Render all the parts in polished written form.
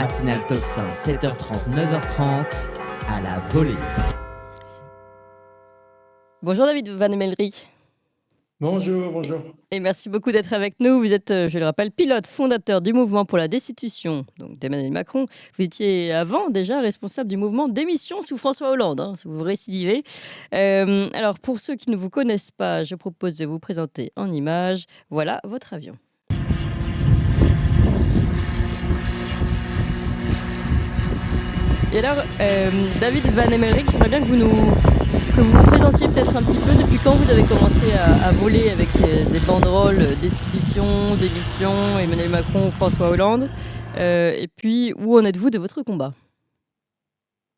matinale Tocsin, 7h30, 9h30, à la volée. Bonjour David Van Emelric. Bonjour. Et merci beaucoup d'être avec nous. Vous êtes, je le rappelle, pilote fondateur du mouvement pour la destitution donc d'Emmanuel Macron. Vous étiez avant déjà responsable du mouvement démission sous François Hollande, si vous récidivez. Alors pour ceux qui ne vous connaissent pas, je propose de vous présenter en images. Voilà votre avion. Et alors, David Van Emelric, j'aimerais bien que vous vous présentiez peut-être un petit peu depuis quand vous avez commencé à voler avec des banderoles destitution, démission, Emmanuel Macron ou François Hollande. Et puis, où en êtes-vous de votre combat ?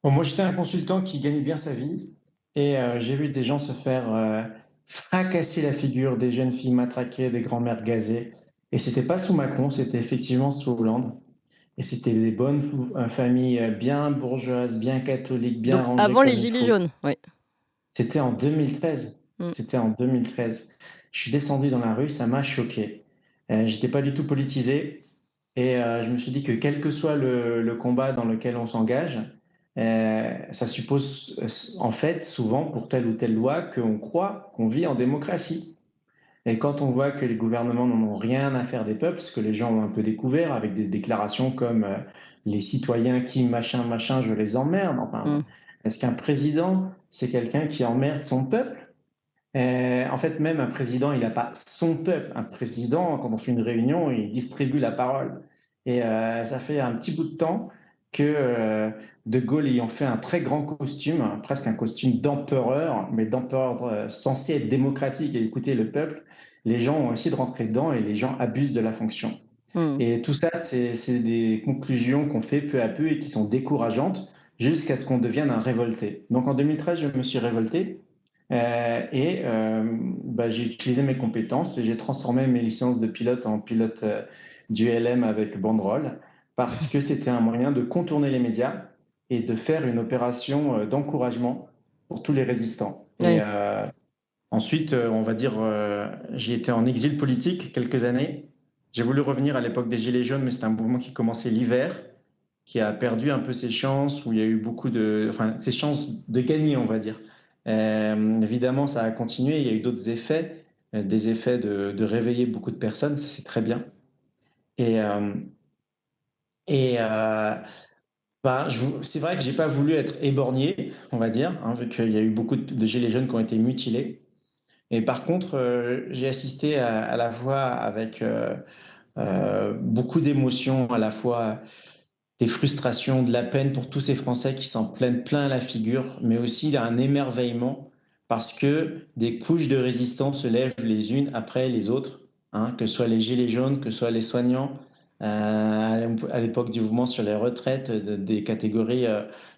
Bon, moi, j'étais un consultant qui gagnait bien sa vie et j'ai vu des gens se faire fracasser la figure, des jeunes filles matraquées, des grands-mères gazées. Et c'était pas sous Macron, c'était effectivement sous Hollande. Et c'était des bonnes familles bien bourgeoises, bien catholiques, bien Donc, rangées avant les comme il Gilets faut. jaunes, oui. C'était en 2013. Mm. C'était en 2013. Je suis descendu dans la rue, ça m'a choqué. J'étais pas du tout politisé et je me suis dit que quel que soit le combat dans lequel on s'engage, ça suppose en fait souvent pour telle ou telle loi qu'on croit qu'on vit en démocratie. Et quand on voit que les gouvernements n'en ont rien à faire des peuples, ce que les gens ont un peu découvert avec des déclarations comme les citoyens qui machin machin, je les emmerde. Enfin, Mm. est-ce qu'un président, c'est quelqu'un qui emmerde son peuple? En fait, même un président, il n'a pas son peuple. Un président, quand on fait une réunion, il distribue la parole. Et ça fait un petit bout de temps que De Gaulle ayant fait un très grand costume, presque un costume d'empereur, mais d'empereur censé être démocratique et écouter le peuple, les gens ont essayé de rentrer dedans et les gens abusent de la fonction. Mm. Et tout ça, c'est des conclusions qu'on fait peu à peu et qui sont décourageantes jusqu'à ce qu'on devienne un révolté. Donc en 2013, je me suis révolté j'ai utilisé mes compétences et j'ai transformé mes licences de pilote en pilote du LM avec banderole parce que c'était un moyen de contourner les médias et de faire une opération d'encouragement pour tous les résistants. Oui. Ensuite, on va dire, j'ai été en exil politique quelques années. J'ai voulu revenir à l'époque des Gilets jaunes, mais c'était un mouvement qui commençait l'hiver, qui a perdu un peu ses chances, où il y a eu enfin, ses chances de gagner, on va dire. Évidemment, ça a continué, il y a eu d'autres effets, des effets de réveiller beaucoup de personnes, ça c'est très bien. Et, euh, et c'est vrai que j'ai pas voulu être éborgné, on va dire, vu qu'il y a eu beaucoup de Gilets jaunes qui ont été mutilés. Et par contre, j'ai assisté à la fois avec beaucoup d'émotions, à la fois des frustrations, de la peine pour tous ces Français qui s'en prennent plein la figure, mais aussi un émerveillement parce que des couches de résistants se lèvent les unes après les autres, que ce soit les gilets jaunes, que ce soit les soignants. À l'époque du mouvement sur les retraites, des catégories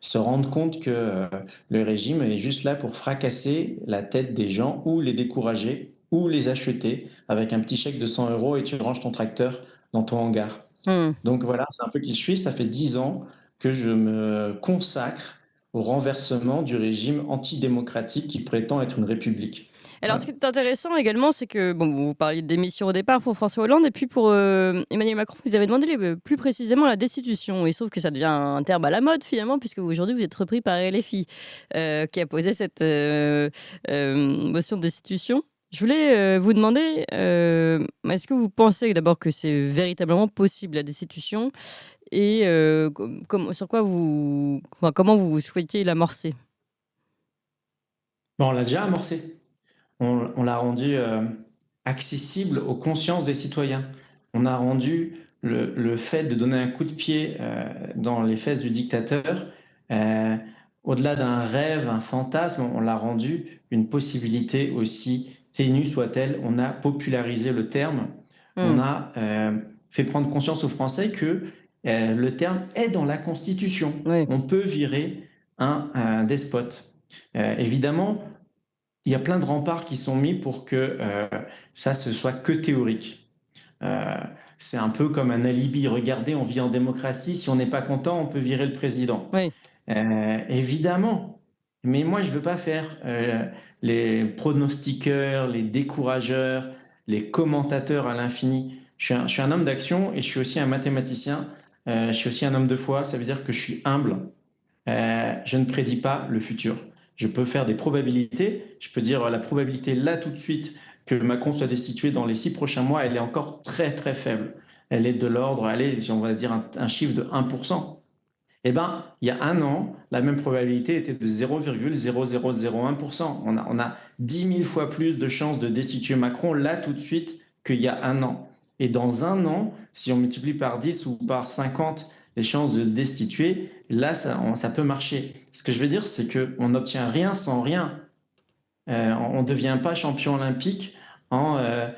se rendent compte que le régime est juste là pour fracasser la tête des gens ou les décourager ou les acheter avec un petit chèque de 100 euros et tu ranges ton tracteur dans ton hangar. Mm. Donc voilà, c'est un peu qui je suis. Ça fait 10 ans que je me consacre au renversement du régime antidémocratique qui prétend être une république. Alors, ce Voilà. qui est intéressant également, c'est que vous parliez de démission au départ pour François Hollande, et puis pour Emmanuel Macron, vous avez demandé plus précisément la destitution. Il se trouve que ça devient un terme à la mode finalement, puisque aujourd'hui vous êtes repris par LFI, qui a posé cette motion de destitution. Je voulais vous demander, est-ce que vous pensez d'abord que c'est véritablement possible la destitution, et sur quoi comment vous souhaitiez l'amorcer ? Bon, on l'a déjà amorcé. On l'a rendu accessible aux consciences des citoyens. On a rendu le fait de donner un coup de pied dans les fesses du dictateur, euh, au-delà d'un rêve, un fantasme, on l'a rendu une possibilité aussi ténue soit-elle. On a popularisé le terme. On Hmm. a fait prendre conscience aux Français que le terme est dans la Constitution. Oui. On peut virer un despote. Évidemment, il y a plein de remparts qui sont mis pour que ça ce soit que théorique. Euh, c'est un peu comme un alibi. Regardez, on vit en démocratie. Si on n'est pas content, on peut virer le président. Oui. Évidemment. Mais moi, je ne veux pas faire les pronostiqueurs, les décourageurs, les commentateurs à l'infini. Je suis un homme d'action et je suis aussi un mathématicien. je suis aussi un homme de foi, ça veut dire que je suis humble. Je ne prédis pas le futur. Je peux faire des probabilités. Je peux dire la probabilité là tout de suite que Macron soit destitué dans les 6 prochains mois, elle est encore très très faible. Elle est de l'ordre, allez, on va dire un chiffre de 1%. Eh bien, il y a un an, la même probabilité était de 0,0001%. On a 10 000 fois plus de chances de destituer Macron là tout de suite qu'il y a un an. Et dans un an, si on multiplie par 10 ou par 50 les chances de le destituer, là, ça peut marcher. Ce que je veux dire, c'est qu'on n'obtient rien sans rien. On ne devient pas champion olympique en, euh,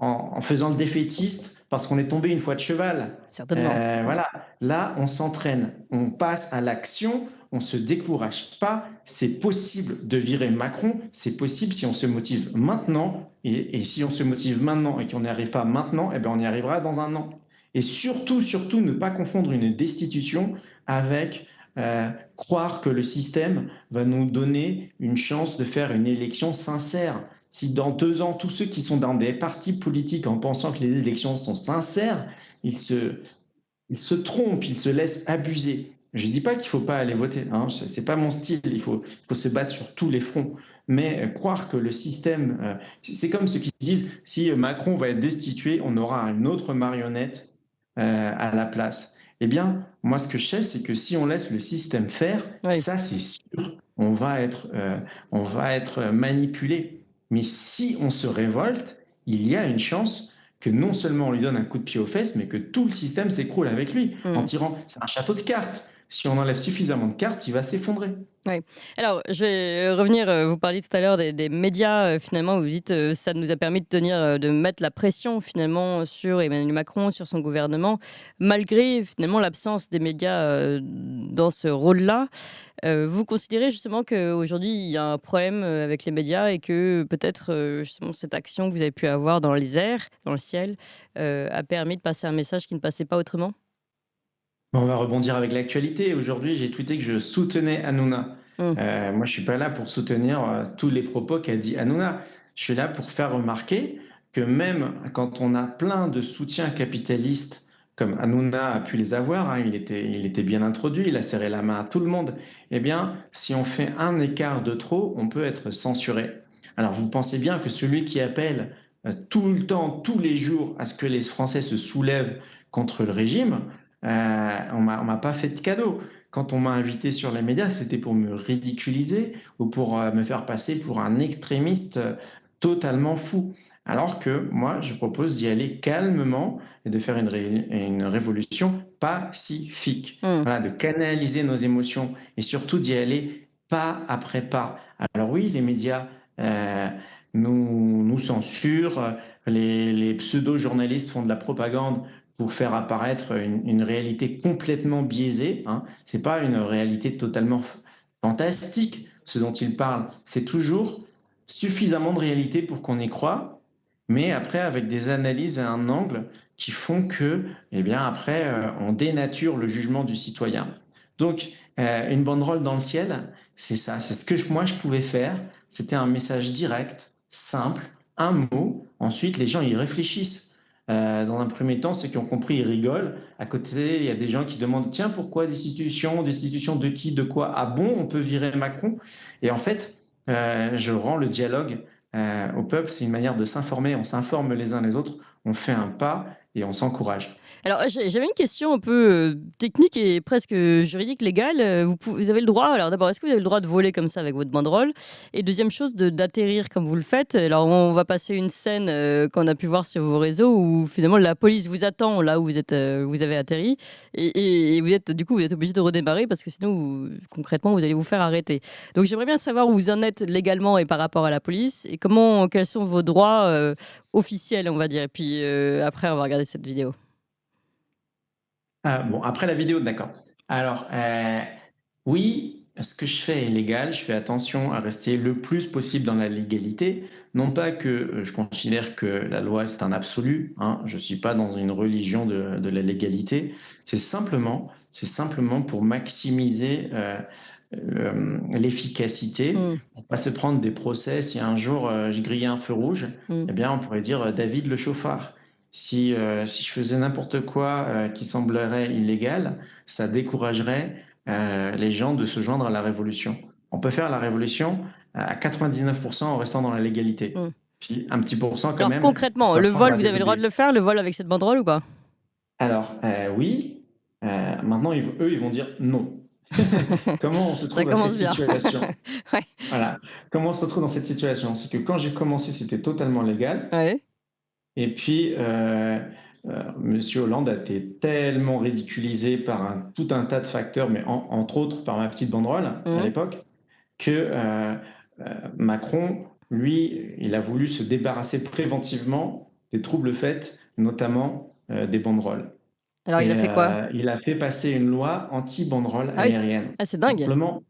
en faisant le défaitiste parce qu'on est tombé une fois de cheval. Certainement. Voilà, là, on s'entraîne, on passe à l'action, on ne se décourage pas. C'est possible de virer Macron, c'est possible si on se motive maintenant. Et si on se motive maintenant et qu'on n'y arrive pas maintenant, eh bien, on y arrivera dans un an. Et surtout, surtout, ne pas confondre une destitution avec croire que le système va nous donner une chance de faire une élection sincère. Si dans 2 ans, tous ceux qui sont dans des partis politiques en pensant que les élections sont sincères, ils se trompent, ils se laissent abuser. Je ne dis pas qu'il ne faut pas aller voter, hein, ce n'est pas mon style, il faut se battre sur tous les fronts. Mais croire que le système, c'est comme ceux qui disent, si Macron va être destitué, on aura une autre marionnette à la place. Eh bien, moi, ce que je sais, c'est que si on laisse le système faire, Oui. ça, c'est sûr, on va être manipulé. Mais si on se révolte, il y a une chance que non seulement on lui donne un coup de pied aux fesses, mais que tout le système s'écroule avec lui en Mm. tirant. C'est un château de cartes. Si on enlève suffisamment de cartes, il va s'effondrer. Ouais. Alors, je vais revenir, vous parliez tout à l'heure des médias, finalement, vous dites, ça nous a permis de tenir, de mettre la pression finalement sur Emmanuel Macron, sur son gouvernement, malgré finalement l'absence des médias dans ce rôle-là. Vous considérez justement qu'aujourd'hui, il y a un problème avec les médias et que peut-être justement cette action que vous avez pu avoir dans les airs, dans le ciel, a permis de passer un message qui ne passait pas autrement? On va rebondir avec l'actualité. Aujourd'hui, j'ai tweeté que je soutenais Hanouna. Mm. Moi, je suis pas là pour soutenir tous les propos qu'a dit Hanouna. Je suis là pour faire remarquer que même quand on a plein de soutiens capitalistes, comme Hanouna a pu les avoir, hein, il était bien introduit, il a serré la main à tout le monde, eh bien, si on fait un écart de trop, on peut être censuré. Alors, vous pensez bien que celui qui appelle tout le temps, tous les jours, à ce que les Français se soulèvent contre le régime, on m'a pas fait de cadeau. Quand on m'a invité sur les médias, c'était pour me ridiculiser ou pour me faire passer pour un extrémiste totalement fou. Alors que moi, je propose d'y aller calmement et de faire une révolution pacifique. Mm. Voilà, de canaliser nos émotions et surtout d'y aller pas après pas. Alors oui, les médias nous censurent, les pseudo-journalistes font de la propagande pour faire apparaître une réalité complètement biaisée, hein. Ce n'est pas une réalité totalement fantastique, ce dont il parle. C'est toujours suffisamment de réalité pour qu'on y croit, mais après avec des analyses à un angle qui font que, eh bien, après, on dénature le jugement du citoyen. Donc, une banderole dans le ciel, c'est ça, c'est ce que moi je pouvais faire. C'était un message direct, simple, un mot. Ensuite, les gens y réfléchissent. Dans un premier temps, ceux qui ont compris, ils rigolent. À côté, il y a des gens qui demandent, tiens, pourquoi destitution? Destitution de qui? De quoi? Ah bon, on peut virer Macron? Et en fait, je rends le dialogue au peuple. C'est une manière de s'informer. On s'informe les uns les autres. On fait un pas et on s'encourage. Alors, j'avais une question un peu technique et presque juridique, légale. Vous avez le droit, alors d'abord, est-ce que vous avez le droit de voler comme ça avec votre banderole? Et deuxième chose, d'atterrir comme vous le faites. Alors, on va passer une scène qu'on a pu voir sur vos réseaux où finalement la police vous attend là où vous êtes, vous avez atterri. Et vous êtes, du coup, vous êtes obligé de redémarrer parce que sinon, concrètement, vous allez vous faire arrêter. Donc, j'aimerais bien savoir où vous en êtes légalement et par rapport à la police et quels sont vos droits officiels, on va dire. Et puis après, on va regarder cette vidéo. Bon, après la vidéo, d'accord. Alors, oui, ce que je fais est légal. Je fais attention à rester le plus possible dans la légalité. Non pas que je considère que la loi, c'est un absolu, hein. Je ne suis pas dans une religion de la légalité. C'est simplement pour maximiser l'efficacité, Mm. pour pas se prendre des procès. Si un jour je grillais un feu rouge, Mm. eh bien, on pourrait dire David le chauffard. si je faisais n'importe quoi qui semblerait illégal, ça découragerait les gens de se joindre à la révolution. On peut faire la révolution à 99% en restant dans la légalité. Hmm. Puis un petit pourcent quand Alors même, concrètement, faut le apprendre vol, à vous avez le droit de désobéir. le faire, le vol avec cette banderole ou pas? Alors, oui, maintenant, eux, ils vont dire non. Comment on se Ça trouve à cette commence bien. situation? Ouais. Voilà. Comment on se retrouve dans cette situation? C'est que quand j'ai commencé, c'était totalement légal. Ouais. Et puis, Monsieur Hollande a été tellement ridiculisé par tout un tas de facteurs, mais entre autres par ma petite banderole à Mhm. l'époque, que Macron, lui, il a voulu se débarrasser préventivement des troubles faits, notamment des banderoles. Alors il a Et fait quoi? il a fait passer une loi anti-banderole Ah oui, aérienne. c'est dingue. Simplement,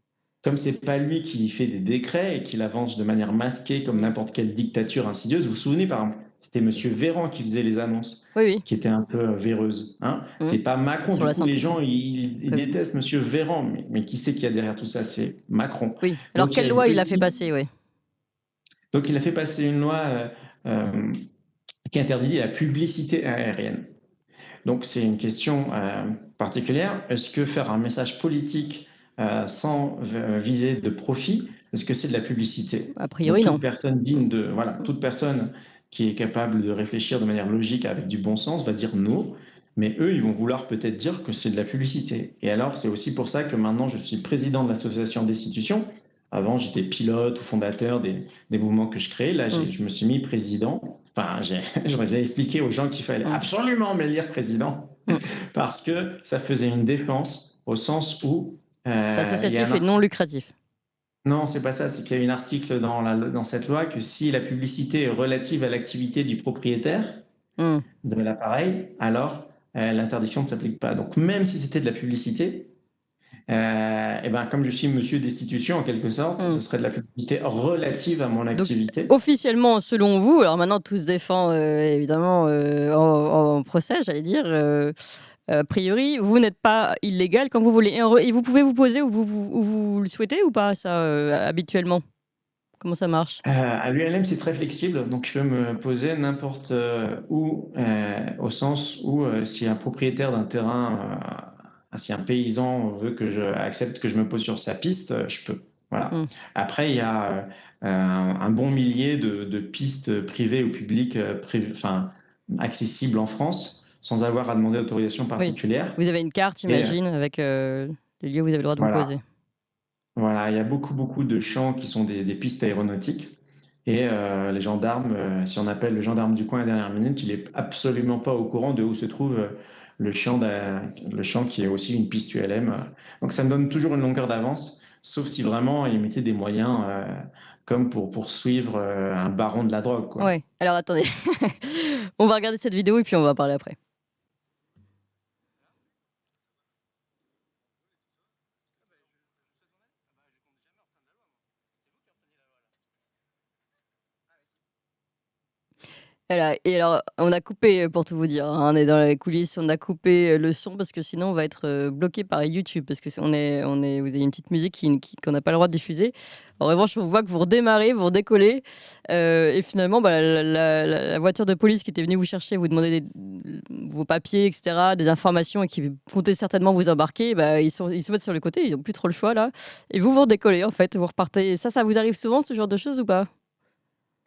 comme c'est pas lui qui fait des décrets et qui l'avance de manière masquée comme Mhm. n'importe quelle dictature insidieuse, vous vous souvenez par exemple, c'était Monsieur Véran qui faisait les annonces, Oui, oui. qui étaient un peu véreuses. Hein. Mhm. C'est pas Macron. Sur Du la coup, les santé, gens ils prévu. détestent Monsieur Véran, mais qui c'est qu'il y a derrière tout ça? C'est Macron. Oui. Alors Donc il y quelle a une loi il a fait petite. passer, oui. Donc il a fait passer une loi euh, qui interdit la publicité aérienne. Donc c'est une question particulière. Est-ce que faire un message politique sans viser de profit, est-ce que c'est de la publicité? A Donc priori, non. toute personne digne de, voilà, toute personne qui est capable de réfléchir de manière logique avec du bon sens va dire non, mais eux, ils vont vouloir peut-être dire que c'est de la publicité. Et alors, c'est aussi pour ça que maintenant, je suis président de l'association Destitution. Avant, j'étais pilote ou fondateur des mouvements que je créais. Là, Mhm. je me suis mis président. Enfin, j'aurais expliqué aux gens qu'il fallait Mhm. absolument m'élire président Mhm. parce que ça faisait une défense au sens où C'est il y a un associatif et non article. lucratif. Non, c'est pas ça. C'est qu'il y a un article dans cette loi que si la publicité est relative à l'activité du propriétaire Mhm. de l'appareil, alors l'interdiction ne s'applique pas. Donc même si c'était de la publicité, et ben, comme je suis monsieur destitution en quelque sorte, Mhm. ce serait de la publicité relative à mon Donc, activité. officiellement, selon vous, alors maintenant tout se défend évidemment en procès, j'allais dire, a priori, vous n'êtes pas illégal quand vous voulez. Et vous pouvez vous poser où vous le souhaitez ou pas, ça, habituellement? Comment ça marche? À l'ULM, c'est très flexible, donc je peux me poser n'importe où, au sens où si un propriétaire d'un terrain, si un paysan veut que je accepte que je me pose sur sa piste, je peux. Voilà. Hmm. Après, il y a un bon millier de pistes privées ou publiques, enfin, accessibles en France, sans avoir à demander d'autorisation Oui. particulière. Vous avez une carte, Et j'imagine, avec les lieux où vous avez le droit de vous voilà. poser. Voilà, il y a beaucoup, beaucoup de champs qui sont des pistes aéronautiques. Et les gendarmes, si on appelle le gendarme du coin à la dernière minute, il est absolument pas au courant de où se trouve le champ qui est aussi une piste ULM. Donc ça me donne toujours une longueur d'avance, sauf si vraiment ils mettaient des moyens comme pour poursuivre un baron de la drogue, quoi. Ouais. Alors attendez, on va regarder cette vidéo et puis on va en parler après. Voilà. Et alors, on a coupé, pour tout vous dire, hein, on est dans les coulisses, on a coupé le son parce que sinon on va être bloqué par YouTube parce que vous avez une petite musique qu'on n'a pas le droit de diffuser. En revanche, on voit que vous redémarrez, vous redécollez et finalement, bah, la voiture de police qui était venue vous chercher, vous demander vos papiers, etc., des informations et qui comptait certainement vous embarquer, bah, ils se mettent sur le côté, ils n'ont plus trop le choix là. Et vous redécollez en fait, vous repartez. Ça vous arrive souvent ce genre de choses ou pas?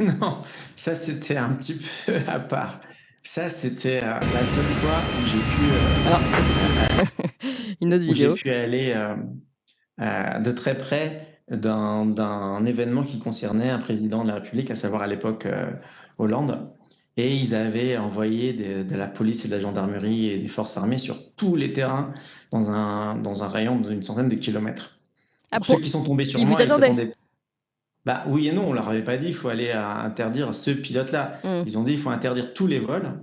Non, ça c'était un petit peu à part. Ça c'était la seule fois où j'ai pu Alors, ça c'était une autre où j'ai vidéo. pu aller de très près d'un événement qui concernait un président de la République, à savoir à l'époque Hollande. Et ils avaient envoyé de la police et de la gendarmerie et des forces armées sur tous les terrains dans un rayon d'une centaine de kilomètres. Ah, Donc ceux qui sont tombés sur ils vous moi, ils attendaient? s'attendaient. Bah oui et non, on leur avait pas dit il faut aller interdire ce pilote-là. Mmh. Ils ont dit il faut interdire tous les vols.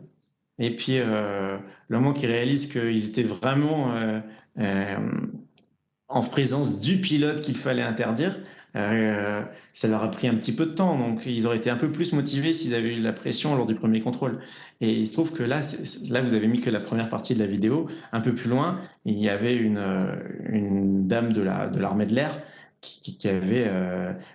Et puis le moment qu'ils réalisent qu'ils étaient vraiment euh, en présence du pilote qu'il fallait interdire, euh, ça leur a pris un petit peu de temps. Donc, ils auraient été un peu plus motivés s'ils avaient eu la pression lors du premier contrôle. Et il se trouve que là, vous avez mis que la première partie de la vidéo. Un peu plus loin, il y avait une dame de l'armée de l'air qui avait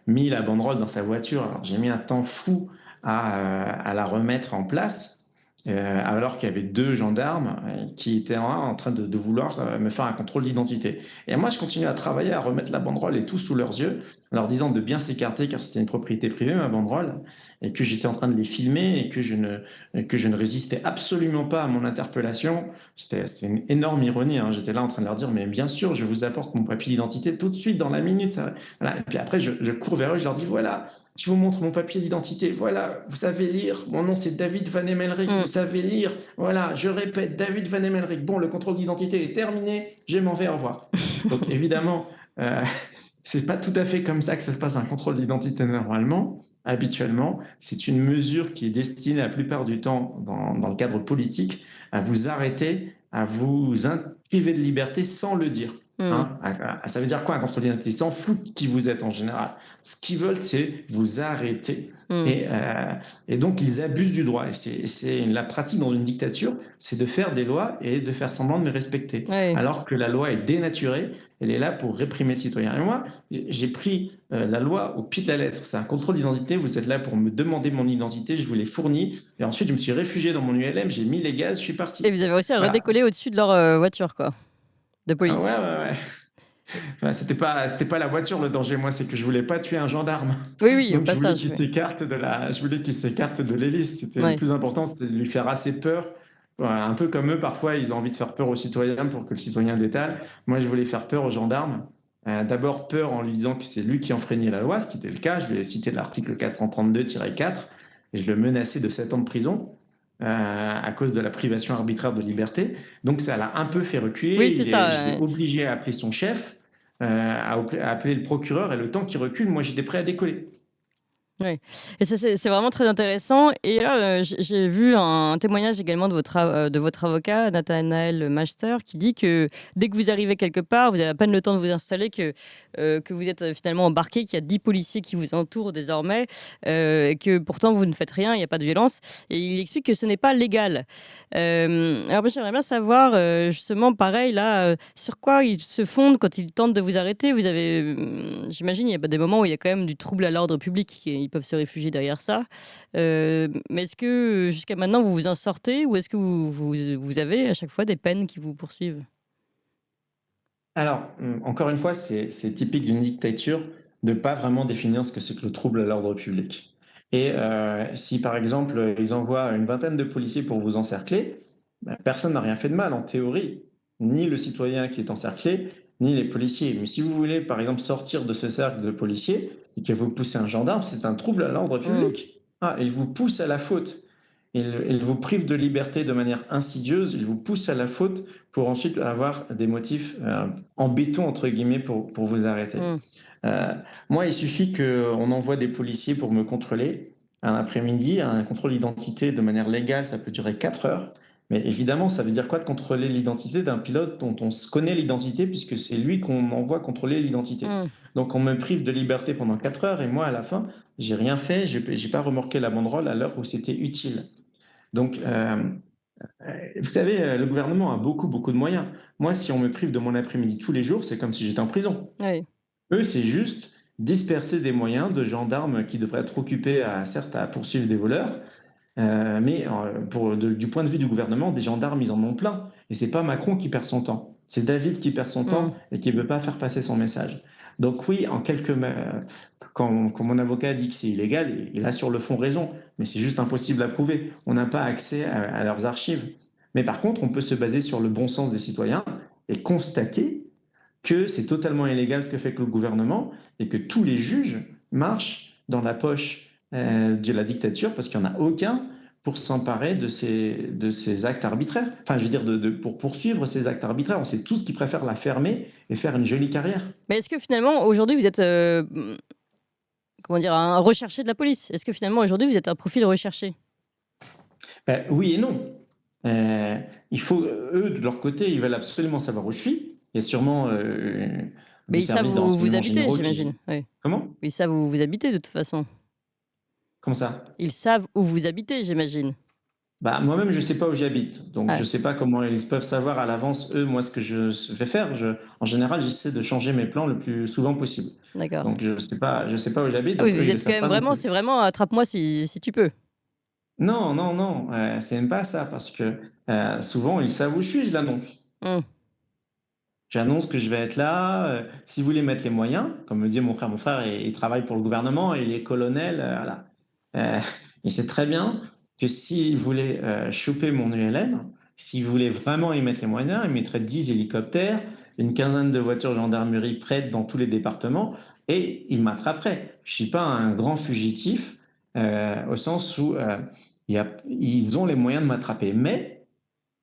mis la banderole dans sa voiture. Alors, j'ai mis un temps fou à la remettre en place. alors qu'il y avait deux gendarmes qui étaient en train de vouloir me faire un contrôle d'identité. Et moi, je continuais à travailler, à remettre la banderole et tout sous leurs yeux, en leur disant de bien s'écarter car c'était une propriété privée, ma banderole, et que j'étais en train de les filmer et que je ne résistais absolument pas à mon interpellation. C'était une énorme ironie, hein. J'étais là en train de leur dire, mais bien sûr, je vous apporte mon papier d'identité tout de suite, dans la minute. Voilà. Et puis après, je cours vers eux, je leur dis, voilà, je vous montre mon papier d'identité. Voilà, vous savez lire. Mon nom, c'est David Van Emelric. Mm. Vous savez lire. Voilà, je répète, David Van Emelric. Bon, le contrôle d'identité est terminé. Je m'en vais, au revoir. Donc, évidemment, euh, c'est pas tout à fait comme ça que ça se passe un contrôle d'identité normalement. Habituellement, c'est une mesure qui est destinée la plupart du temps, dans le cadre politique, à vous arrêter, à vous priver de liberté sans le dire. Mm. Ça veut dire quoi un contrôle d'identité? Ils s'en foutent qui vous êtes en général. Ce qu'ils veulent, c'est vous arrêter. Mm. Et donc, ils abusent du droit. Et c'est la pratique dans une dictature, c'est de faire des lois et de faire semblant de les respecter. Ouais. Alors que la loi est dénaturée, elle est là pour réprimer le citoyen. Et moi, j'ai pris la loi au pied de la lettre. C'est un contrôle d'identité. Vous êtes là pour me demander mon identité. Je vous l'ai fournie. Et ensuite, je me suis réfugié dans mon ULM. J'ai mis les gaz. Je suis parti. Et vous avez réussi à Voilà. redécoller au-dessus de leur voiture, quoi, de Ah police. ouais. Enfin, c'était pas la voiture le danger. Moi, c'est que je voulais pas tuer un gendarme. Oui, au Donc, je voulais passage. qu'il Oui. s'écarte de l'hélice. C'était le Ouais. plus important, c'était de lui faire assez peur. Voilà, un peu comme eux, parfois, ils ont envie de faire peur aux citoyens pour que le citoyen détale. Moi, je voulais faire peur aux gendarmes. D'abord, peur en lui disant que c'est lui qui enfreignait la loi, ce qui était le cas. Je lui ai cité l'article 432-4 et je le menaçais de 7 ans de prison à cause de la privation arbitraire de liberté. Donc, ça l'a un peu fait reculer. Oui, c'est ça. J'étais obligé à appeler son chef, à appeler le procureur, et le temps qu'il recule, moi, j'étais prêt à décoller. Oui, et ça, c'est vraiment très intéressant. Et là, j'ai vu un témoignage également de votre avocat, Nathanaël Master, qui dit que dès que vous arrivez quelque part, vous avez à peine le temps de vous installer, que vous êtes finalement embarqué, qu'il y a 10 policiers qui vous entourent désormais, et que pourtant vous ne faites rien, il n'y a pas de violence. Et il explique que ce n'est pas légal. Alors moi, j'aimerais bien savoir, justement, pareil, là, sur quoi ils se fondent quand ils tentent de vous arrêter. Vous avez, j'imagine, il y a des moments où il y a quand même du trouble à l'ordre public. Ils peuvent se réfugier derrière ça. Mais est-ce que jusqu'à maintenant, vous vous en sortez, ou est-ce que vous avez à chaque fois des peines qui vous poursuivent? Alors, encore une fois, c'est typique d'une dictature de ne pas vraiment définir ce que c'est que le trouble à l'ordre public. Et si par exemple, ils envoient une vingtaine de policiers pour vous encercler, ben, personne n'a rien fait de mal en théorie, ni le citoyen qui est encerclé, ni les policiers. Mais si vous voulez, par exemple, sortir de ce cercle de policiers et que vous poussez un gendarme, c'est un trouble à l'ordre public. Ah, il vous pousse à la faute. Il vous prive de liberté de manière insidieuse, il vous pousse à la faute pour ensuite avoir des motifs en béton, entre guillemets, pour vous arrêter. Mm. Euh, Moi, il suffit qu'on envoie des policiers pour me contrôler un après-midi. Un contrôle d'identité de manière légale, ça peut durer 4 heures. Mais évidemment, ça veut dire quoi de contrôler l'identité d'un pilote dont on se connaît l'identité, puisque c'est lui qu'on envoie contrôler l'identité. Mm. Donc on me prive de liberté pendant 4 heures et moi, à la fin, j'ai rien fait, j'ai pas remorqué la banderole à l'heure où c'était utile. Donc, vous savez, le gouvernement a beaucoup de moyens. Moi, si on me prive de mon après-midi tous les jours, c'est comme si j'étais en prison. Oui. Eux, c'est juste disperser des moyens de gendarmes qui devraient être occupés, certes, à poursuivre des voleurs, mais du point de vue du gouvernement, des gendarmes, ils en ont plein. Et c'est pas Macron qui perd son temps. C'est David qui perd son Mm. temps et qui ne veut pas faire passer son message. Donc oui, quand mon avocat dit que c'est illégal, il a sur le fond raison, mais c'est juste impossible à prouver. On n'a pas accès à leurs archives. Mais par contre, on peut se baser sur le bon sens des citoyens et constater que c'est totalement illégal ce que fait le gouvernement et que tous les juges marchent dans la poche de la dictature parce qu'il n'y en a aucun pour s'emparer de ces actes arbitraires. Enfin, je veux dire, pour poursuivre ces actes arbitraires. On sait tous qu'ils préfèrent la fermer et faire une jolie carrière. Mais est-ce que finalement, aujourd'hui, vous êtes comment dire, un recherché de la police? Est-ce que finalement, aujourd'hui, vous êtes un profil recherché? Oui et non. Eux, de leur côté, ils veulent absolument savoir où je suis. Il y a sûrement Mais des ils savent services de où vous renseignement habitez, généraux j'imagine. Oui. Comment? Ils savent où vous habitez de toute façon. Comment ça? Ils savent où vous habitez, j'imagine. Bah, moi-même, je ne sais pas où j'habite. Donc, je Ah, ne sais pas comment ils peuvent savoir à l'avance, eux, moi, ce que je vais faire. En général, j'essaie de changer mes plans le plus souvent possible. d'accord. Donc, je sais pas où j'habite. Ah oui, Donc, eux, vous ils ne le êtes quand savent même pas non vraiment, plus. c'est vraiment attrape-moi si tu peux. Non, non, non, c'est même pas ça parce que, souvent ils savent où je suis, je l'annonce. Mmh. J'annonce que je vais être là, si vous voulez mettre les moyens, comme me dit mon frère il travaille pour le gouvernement, il est colonel, voilà. Il sait très bien que s'il voulait, choper mon ULM, s'il voulait vraiment y mettre les moyens, il mettrait 10 hélicoptères, une quinzaine de voitures gendarmerie prêtes dans tous les départements et il m'attraperait. Je suis pas un grand fugitif, au sens où, ils ont les moyens de m'attraper. Mais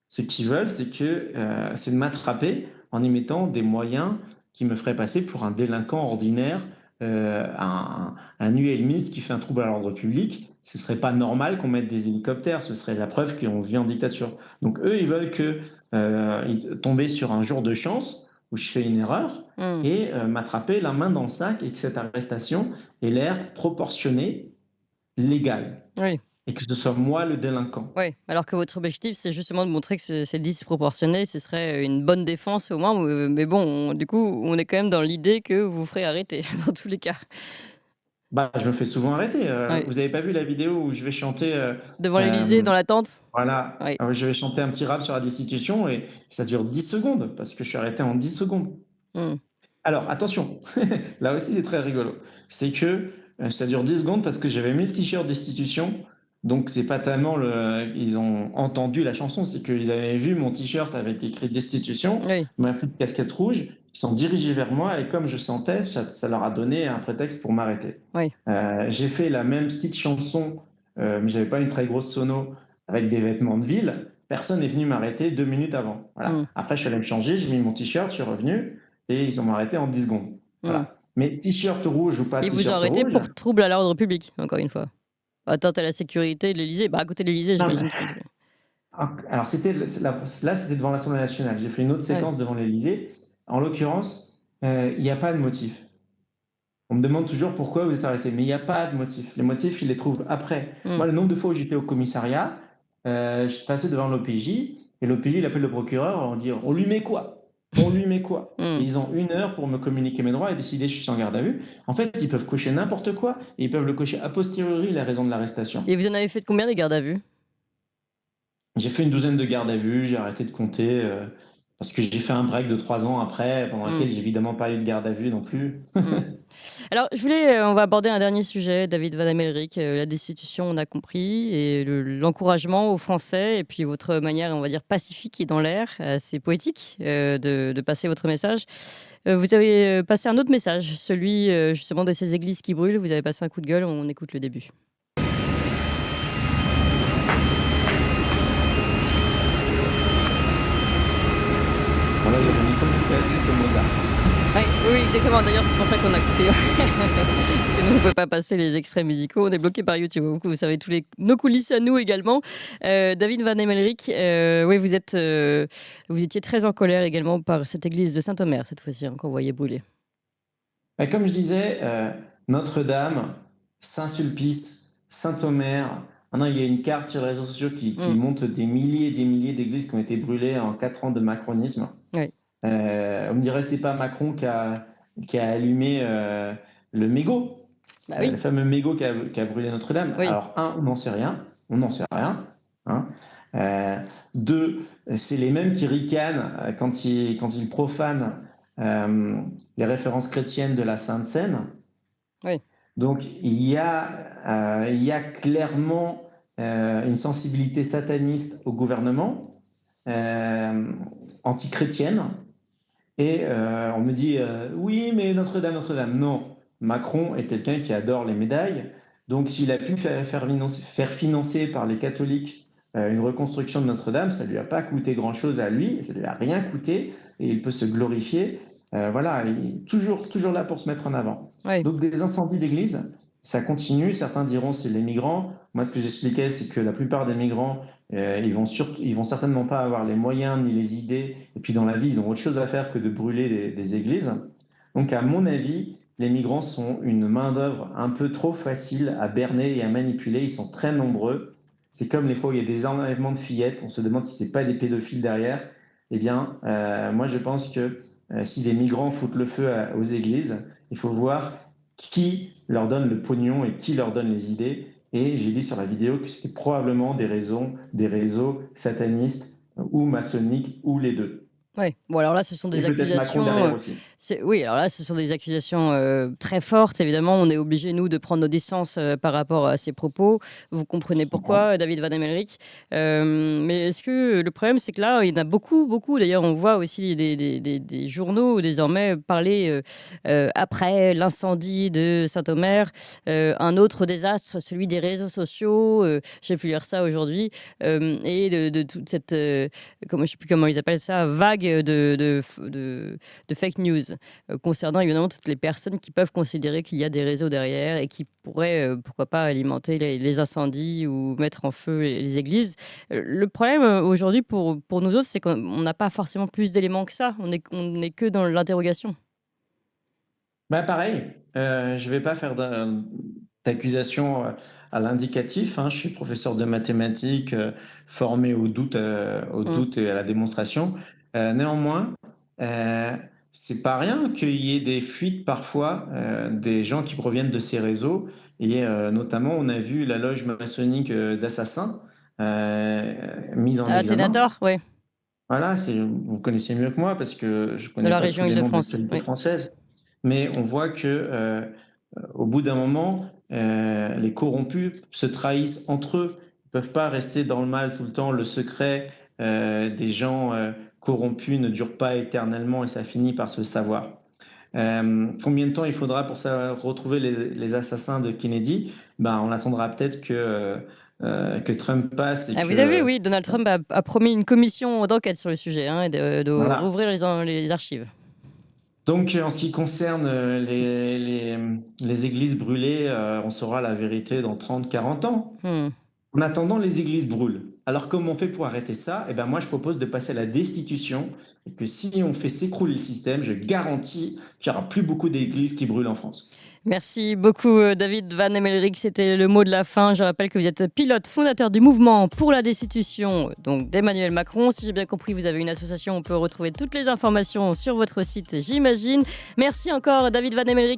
ce qu'ils veulent, c'est de m'attraper en y mettant des moyens qui me feraient passer pour un délinquant ordinaire, un ULMiste qui fait un trouble à l'ordre public. Ce ne serait pas normal qu'on mette des hélicoptères, ce serait la preuve qu'on vit en dictature. Donc eux, ils veulent tomber sur un jour de chance où je fais une erreur Mmh. et m'attraper la main dans le sac et que cette arrestation ait l'air proportionnée, légale, Oui. et que ce soit moi le délinquant. Oui, alors que votre objectif, c'est justement de montrer que c'est disproportionné, ce serait une bonne défense au moins, mais bon, du coup, on est quand même dans l'idée que vous ferez arrêter dans tous les cas. Bah, je me fais souvent arrêter. Ouais. Vous avez pas vu la vidéo où je vais chanter, Devant l'Élysée, hem, dans l'attente? voilà, Oui. je vais chanter un petit rap sur la destitution et ça dure 10 secondes parce que je suis arrêté en 10 secondes. Mmh. Alors attention, là aussi c'est très rigolo. C'est que, ça dure 10 secondes parce que j'avais mis le t-shirt destitution, donc c'est pas tellement ils ont entendu la chanson, c'est qu'ils avaient vu mon t-shirt avec écrit destitution, Oui, ma petite casquette rouge, ils se sont dirigés vers moi et comme je sentais, ça leur a donné un prétexte pour m'arrêter. oui. J'ai fait la même petite chanson, mais j'avais pas une très grosse sono avec des vêtements de ville. Personne n'est venu m'arrêter 2 minutes avant. Voilà. Mmh. Après, je suis allé me changer, j'ai mis mon t-shirt, je suis revenu et ils m'ont arrêté en 10 secondes. Mmh. Voilà. Mais t-shirt rouge ou pas Ils vous ont t-shirt arrêté rouge, pour trouble à l'ordre public, encore une fois. Atteinte à la sécurité de l'Élysée, bah, à côté de l'Élysée, non, j'imagine que c'est alors là, c'était devant l'Assemblée nationale. J'ai fait une autre ouais. séquence devant l'Élysée. En l'occurrence, il n'y a pas de motif. On me demande toujours pourquoi vous êtes arrêté, mais il n'y a pas de motif. Les motifs, ils les trouvent après. Mmh. Moi, le nombre de fois où j'étais au commissariat, je passais devant l'OPJ, et l'OPJ, il appelle le procureur, on dit, on lui met quoi? On lui met quoi? Et Mmh. ils ont 1 heure pour me communiquer mes droits et décider si je suis en garde à vue. En fait, ils peuvent cocher n'importe quoi, et ils peuvent le cocher a posteriori, la raison de l'arrestation. Et vous en avez fait combien des gardes à vue? J'ai fait une douzaine de gardes à vue, j'ai arrêté de compter, parce que j'ai fait un break de 3 ans après, pendant lequel Mmh. j'ai évidemment pas eu de garde à vue non plus. Mmh. Alors, je voulais, on va aborder un dernier sujet, David Van Amelric, la destitution, on a compris, et l'encouragement aux Français, et puis votre manière, on va dire, pacifique et dans l'air, assez poétique, de passer votre message. Vous avez passé un autre message, celui justement de ces églises qui brûlent. Vous avez passé un coup de gueule, on écoute le début. Voilà, j'ai remis comme c'était artiste Mozart. Oui, oui, exactement. D'ailleurs, c'est pour ça qu'on a coupé. Parce que nous, on ne peut pas passer les extraits musicaux. On est bloqué par YouTube. Donc, vous savez tous nos coulisses à nous également. David Van Emelric, oui, vous étiez très en colère également par cette église de Saint-Omer, cette fois-ci, hein, qu'on voyait brûler. Bah, comme je disais, Notre-Dame, Saint-Sulpice, Saint-Omer. Maintenant, il y a une carte sur les réseaux sociaux qui Mm. montre des milliers et des milliers d'églises qui ont été brûlées en 4 ans de macronisme. Oui. On me dirait c'est pas Macron qui a allumé le mégot, Bah le oui. fameux mégot qui a brûlé Notre-Dame. Oui. Alors, on n'en sait rien. On n'en sait rien. Hein. Deux, c'est les mêmes qui ricanent quand ils profanent euh, les références chrétiennes de la Sainte Seine. Oui. Donc, il y a clairement une sensibilité sataniste au gouvernement, antichrétienne. Et on me dit, oui, mais Notre-Dame, Notre-Dame. Non, Macron est quelqu'un qui adore les médailles. Donc, s'il a pu faire financer par les catholiques une reconstruction de Notre-Dame, ça ne lui a pas coûté grand-chose à lui, ça ne lui a rien coûté, et il peut se glorifier. Voilà, il est toujours là pour se mettre en avant. Oui. Donc, des incendies d'église, ça continue. Certains diront c'est les migrants. Moi, ce que j'expliquais, c'est que la plupart des migrants, ils vont certainement pas avoir les moyens ni les idées. Et puis dans la vie, ils ont autre chose à faire que de brûler des églises. Donc, à mon avis, les migrants sont une main-d'œuvre un peu trop facile à berner et à manipuler. Ils sont très nombreux. C'est comme les fois où il y a des enlèvements de fillettes. On se demande si c'est pas des pédophiles derrière. Eh bien, moi, je pense que si les migrants foutent le feu aux églises, il faut voir qui leur donne le pognon et qui leur donne les idées. Et j'ai dit sur la vidéo que c'était probablement des réseaux satanistes ou maçonniques ou les deux. Ouais. Bon, alors là, ce sont Et des peut-être Macron accusations. derrière aussi. Oui, alors là, ce sont des accusations très fortes. Évidemment, on est obligé, nous, de prendre nos distances par rapport à ces propos. Vous comprenez Je comprends. pourquoi, David Van Emmerik. Mais est-ce que le problème, c'est que là, il y en a beaucoup, beaucoup. D'ailleurs, on voit aussi des journaux désormais parler après l'incendie de Saint-Omer, un autre désastre, celui des réseaux sociaux. J'ai pu lire ça aujourd'hui. Et de toute cette, comment, je sais plus comment ils appellent ça, vague de fake news concernant évidemment toutes les personnes qui peuvent considérer qu'il y a des réseaux derrière et qui pourraient, pourquoi pas, alimenter les incendies ou mettre en feu les églises. Le problème aujourd'hui pour nous autres, c'est qu'on n'a pas forcément plus d'éléments que ça. On est que dans l'interrogation. Bah pareil, je vais pas faire d'accusation à l'indicatif, hein. Je suis professeur de mathématiques, formé au Mm. doute et à la démonstration. Néanmoins, euh, c'est pas rien qu'il y ait des fuites parfois des gens qui proviennent de ces réseaux. Et notamment, on a vu la loge maçonnique d'assassins mise en examen. Athénator, oui, Voilà, vous connaissez mieux que moi parce que je de connais la pas région tous les noms de Île-de-France. l'actualité Oui. française. Mais on voit que au bout d'un moment, les corrompus se trahissent entre eux. Ils ne peuvent pas rester dans le mal tout le temps. Le secret des gens corrompus ne dure pas éternellement et ça finit par se savoir. Combien de temps il faudra pour retrouver les assassins de Kennedy? Ben, on attendra peut-être que Trump passe et Ah, vous avez vu, que oui, Donald Trump a promis une commission d'enquête sur le sujet hein, et de voilà. rouvrir les archives. Donc, en ce qui concerne les églises brûlées, on saura la vérité dans 30, 40 ans. Hmm. En attendant, les églises brûlent. Alors, comment on fait pour arrêter ça? Eh ben, moi, je propose de passer à la destitution et que si on fait s'écrouler le système, je garantis qu'il n'y aura plus beaucoup d'églises qui brûlent en France. Merci beaucoup David Van Emmerik, c'était le mot de la fin. Je rappelle que vous êtes pilote fondateur du mouvement pour la destitution donc d'Emmanuel Macron. Si j'ai bien compris, vous avez une association, on peut retrouver toutes les informations sur votre site, j'imagine. Merci encore David Van Emmerik.